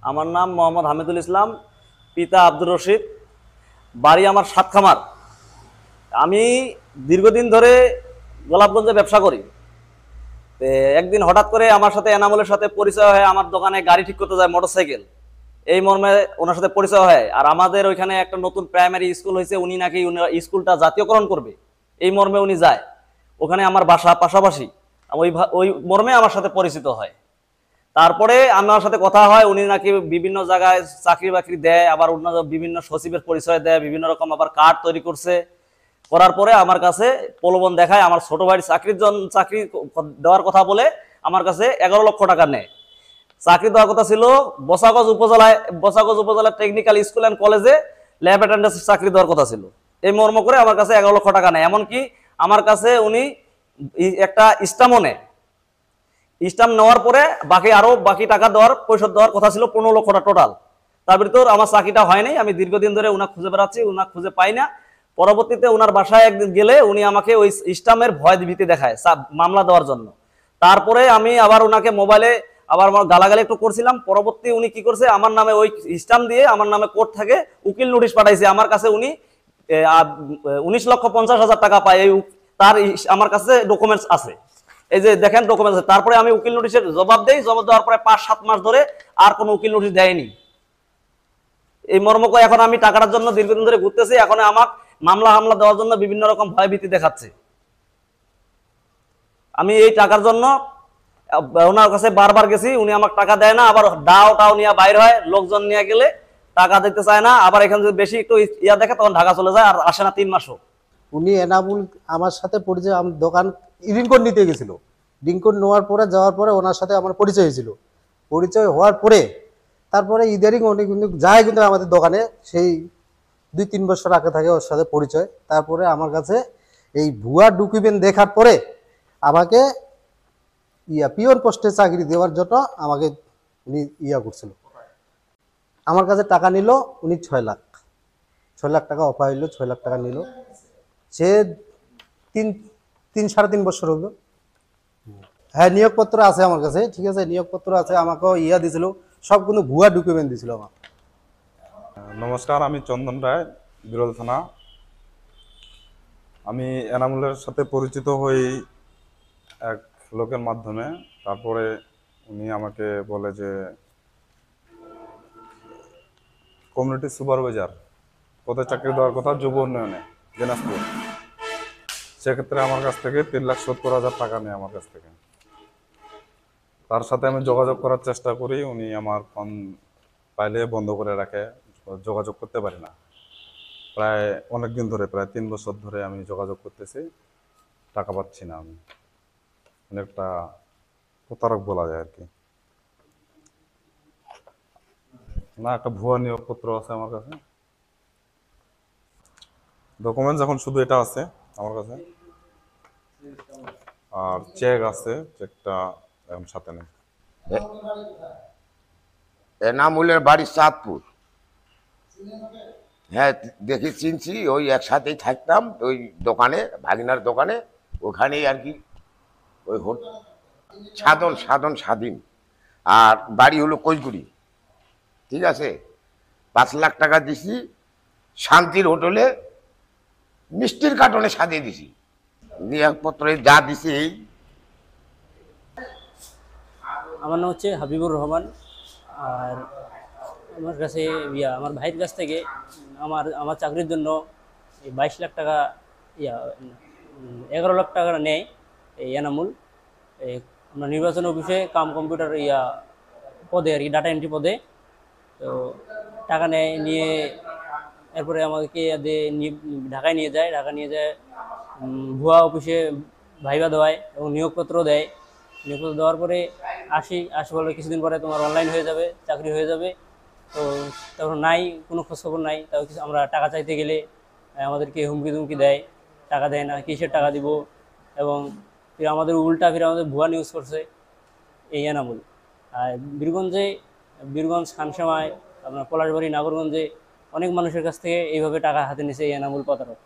আমার নাম মোহাম্মদ হামিদুল ইসলাম, পিতা আব্দুর রশিদ, বাড়ি আমার সাতখামার। আমি দীর্ঘদিন ধরে গোলাপগঞ্জে ব্যবসা করি। একদিন হঠাৎ করে আমার সাথে এনামুলের সাথে পরিচয় হয়, আমার দোকানে গাড়ি ঠিক করতে যায় মোটরসাইকেল, এই মর্মে ওনার সাথে পরিচয় হয়। আর আমাদের ওইখানে একটা নতুন প্রাইমারি স্কুল হয়েছে, উনি নাকি স্কুলটা জাতীয়করণ করবে, এই মর্মে উনি যায়। ওখানে আমার বাসা পাশাপাশি, ওই মর্মে আমার সাথে পরিচিত হয়। তারপরে আমার সাথে কথা হয়, উনি নাকি বিভিন্ন জায়গায় চাকরি বাকরি দেয়, আবার অন্য বিভিন্ন সচিবের পরিচয় দেয়, বিভিন্ন রকম আবার কার্ড তৈরি করছে। করার পরে আমার কাছে প্রলোভন দেখায়, আমার ছোট ভাইয়ের চাকরি দেওয়ার কথা বলে আমার কাছে 11 লক্ষ টাকা নেয়। চাকরি দেওয়ার কথা ছিল বসাগজ উপজেলায় টেকনিক্যাল স্কুল অ্যান্ড কলেজে ল্যাব অ্যাটেন্ডেন্স চাকরি দেওয়ার কথা ছিল। এই মর্ম করে আমার কাছে 11 লক্ষ টাকা নেয়। এমনকি আমার কাছে উনি একটা স্টাম্পও নেয়। স্টাম্প নেওয়ার পরে বাকি টাকা পরিশোধ দেওয়ার কথা ছিল 15 লক্ষ টাকা টোটাল। তার ভিতর আমার চাকরিটা হয়নি। আমি দীর্ঘদিন ধরে উনাকে খুঁজে বেড়াচ্ছি, উনাকে খুঁজে পাই না। পরবর্তীতে উনার বাসায় একদিন গেলে উনি আমাকে ওই স্টাম্পের ভয় ভীতি দেখায় মামলা দেওয়ার জন্য। তারপরে আমি আবার উনাকে মোবাইলে আবার আমার গালাগালি একটু করছিলাম। পরবর্তী উনি কি করছে, আমার নামে ওই স্টাম্প দিয়ে আমার নামে কোর্ট থেকে উকিল নোটিশ পাঠাইছে। আমার কাছে উনি 19,50,000 টাকা পায়। তার আমার কাছে ডকুমেন্টস আছে, এই যে দেখেন ডকুমেন্টস আছে। তারপরে আমি উকিল নোটিশের জবাব দেই, জবাব দেওয়ার পরে 5-7 মাস ধরে আর কোনো উকিল নোটিশ দেয়নি। এই মর্মক এখন আমি টাকাটার জন্য দীর্ঘদিন ধরে ঘুরতেছি। এখন আমার হামলা দেওয়ার জন্য বিভিন্ন রকম ভয়ভীতি দেখাচ্ছে। আমি এই টাকার জন্য ওনার কাছে বারবার গেছি, উনি আমাকে টাকা দেয় না। আবার টাও নিয়ে বাইর হয়, লোকজন নিয়ে গেলে টাকা দিতে চায় না। আবার এখানে যদি বেশি একটু দেখে তখন ঢাকা চলে যায়, আর আসে না 3 মাসও। উনি এনামুল আমার সাথে পরিচয়, আমার দোকান রিংকোড নিতে গেছিল। রিংকোড নেওয়ার পরে যাওয়ার পরে ওনার সাথে আমার পরিচয় হয়েছিল। পরিচয় হওয়ার পরে তারপরে ইদারিং উনি কিন্তু যায় কিন্তু আমাদের দোকানে, সেই 2-3 বছর আগে থাকে ওর সাথে পরিচয়। তারপরে আমার কাছে এই ভুয়া ডকুমেন্ট দেখার পরে আমাকে পিওর পোস্টে চাকরি দেওয়ার জন্য আমাকে উনি করছিল। আমার কাছে টাকা নিল উনি 6 লাখ টাকা অফার হইলো, 6 লাখ টাকা নিল। সে 3-3.5 বছর হলো। হ্যাঁ, নিয়োগপত্র আছে আমার কাছে, ঠিক আছে, নিয়োগপত্র আছে। আমাকেও দিছিল, সব কিন্তু ভুয়া ডকুমেন্ট দিছিল আমার। নমস্কার, আমি চন্দন রায়, বিরল থানা। আমি এনামুলের সাথে পরিচিত হই এক লোকের মাধ্যমে। তারপরে উনি আমাকে বলে যে কমিউনিটি সুপারভাইজার পদে চাকরি দেওয়ার কথা যুব উন্নয়নে দিনাজপুর। সেক্ষেত্রে আমার কাছ থেকে 3,70,000 টাকা নেয় আমার কাছ থেকে। তার সাথে আমি যোগাযোগ করার চেষ্টা করি, উনি আমার ফোন পাইলে বন্ধ করে রাখে, যোগাযোগ করতে পারি না। প্রায় অনেক দিন ধরে, প্রায় 3 বছর ধরে আমি যোগাযোগ করতেছি, টাকা পাচ্ছি না। আমি অনেকটা প্রতারক বলা যায় আর কি। না, একটা ভুয়া নিয়োগপত্র আছে আমার কাছে, ডকুমেন্টস এখন শুধু এটা আছে আমার কাছে, আর চেক আছে, চেকটা এখন সাথে নেই। এনামুলের বাড়ি চাঁদপুর। হ্যাঁ, দেখি চিনছি, ওই একসাথেই থাকতাম ওই দোকানে, ভাগিনার দোকানে, ওখানেই আর কি। ওই সাধন স্বাধীন। আর বাড়ি হলো কৈগুড়ি, ঠিক আছে। 5 লাখ টাকা দিছি, শান্তির হোটেলে মিষ্টির কার্টনে সাজিয়ে দিছি। নিয়োগপত্রে যা দিছি এই। আমার নাম হচ্ছে হাবিবুর রহমান। আর আমার কাছে আমার ভাইয়ের কাছ থেকে আমার চাকরির জন্য 22 লাখ টাকা 11 লাখ টাকা নেয় এই এনামুল। আমরা নির্বাচন অফিসে কম্পিউটার পদে আর কি, ডাটা এন্ট্রি পদে। তো টাকা নিয়ে এরপরে আমাদেরকে ঢাকায় নিয়ে যায়। ভুয়া অফিসে ভাইবা দেওয়ায় এবং নিয়োগপত্র দেয়। নিয়োগপত্র দেওয়ার পরে আসি বলে কিছুদিন পরে তোমার অনলাইন হয়ে যাবে, চাকরি হয়ে যাবে। তো তখন কোনো খোঁজখবর নাই। তাও আমরা টাকা চাইতে গেলে আমাদেরকে হুমকি দেয়, টাকা দেয় না, কিসের টাকা দিব। এবং আমাদের আমাদের ভুয়া নিউজ করছে এই এনামুল। আর বীরগঞ্জ খানসামায়, আপনার পলাশবাড়ি, নাগরগঞ্জে অনেক মানুষের কাছ থেকে এইভাবে টাকা হাতে নিছে এই এনামুল প্রতারক।